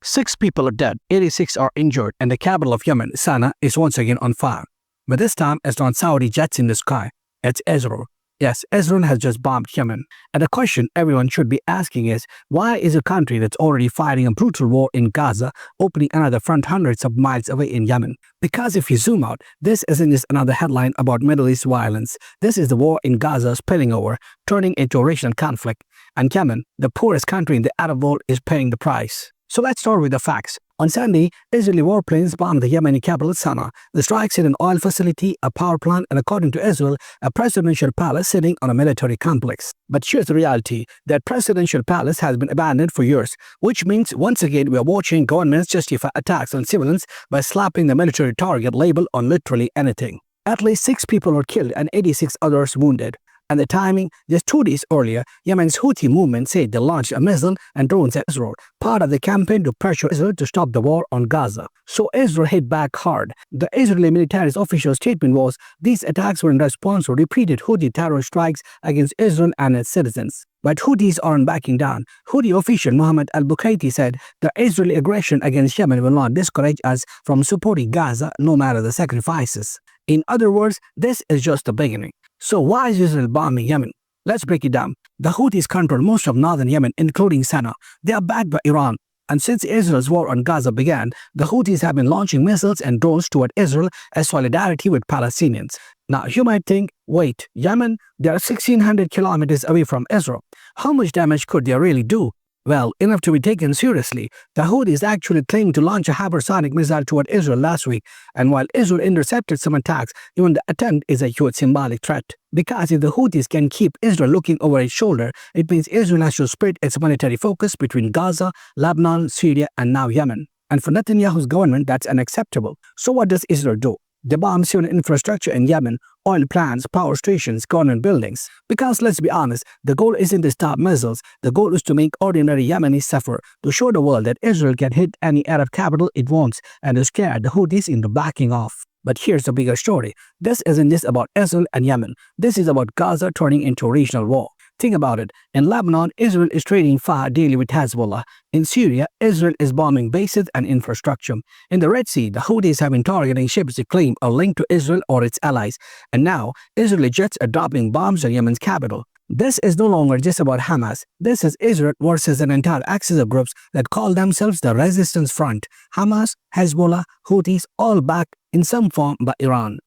6 people are dead, 86 are injured, and the capital of Yemen, Sana'a, is once again on fire. But this time, it's not Saudi jets in the sky. It's Israel. Yes, Israel has just bombed Yemen. And the question everyone should be asking is, why is a country that's already fighting a brutal war in Gaza opening another front hundreds of miles away in Yemen? Because if you zoom out, this isn't just another headline about Middle East violence. This is the war in Gaza spilling over, turning into a regional conflict. And Yemen, the poorest country in the Arab world, is paying the price. So let's start with the facts. On Sunday, Israeli warplanes bombed the Yemeni capital Sana'a. The strikes hit an oil facility, a power plant, and according to Israel, a presidential palace sitting on a military complex. But here's the reality. That presidential palace has been abandoned for years, which means once again we are watching governments justify attacks on civilians by slapping the military target label on literally anything. At least 6 people were killed and 86 others wounded. And the timing, just 2 days earlier, Yemen's Houthi movement said they launched a missile and drones at Israel, part of the campaign to pressure Israel to stop the war on Gaza. So Israel hit back hard. The Israeli military's official statement was these attacks were in response to repeated Houthi terror strikes against Israel and its citizens. But Houthis aren't backing down. Houthi official Mohammed al-Bukaiti said the Israeli aggression against Yemen will not discourage us from supporting Gaza no matter the sacrifices. In other words, this is just the beginning. So why is Israel bombing Yemen? Let's break it down. The Houthis control most of northern Yemen, including Sana'a. They are backed by Iran. And since Israel's war on Gaza began, the Houthis have been launching missiles and drones toward Israel as solidarity with Palestinians. Now, you might think, wait, Yemen? They are 1,600 kilometers away from Israel. How much damage could they really do? Well, enough to be taken seriously. The Houthis actually claimed to launch a hypersonic missile toward Israel last week, and while Israel intercepted some attacks, even the attempt is a huge symbolic threat. Because if the Houthis can keep Israel looking over its shoulder, it means Israel has to split its military focus between Gaza, Lebanon, Syria, and now Yemen. And for Netanyahu's government, that's unacceptable. So what does Israel do? They bomb civil infrastructure in Yemen, oil plants, power stations, government buildings. Because let's be honest, the goal isn't to stop missiles, the goal is to make ordinary Yemenis suffer, to show the world that Israel can hit any Arab capital it wants and to scare the Houthis into backing off. But here's the bigger story. This isn't just about Israel and Yemen. This is about Gaza turning into a regional war. Think about it. In Lebanon, Israel is trading fire daily with Hezbollah. In Syria, Israel is bombing bases and infrastructure. In the Red Sea, the Houthis have been targeting ships they claim are linked to Israel or its allies. And now, Israeli jets are dropping bombs on Yemen's capital. This is no longer just about Hamas. This is Israel versus an entire axis of groups that call themselves the Resistance Front. Hamas, Hezbollah, Houthis, all backed in some form by Iran.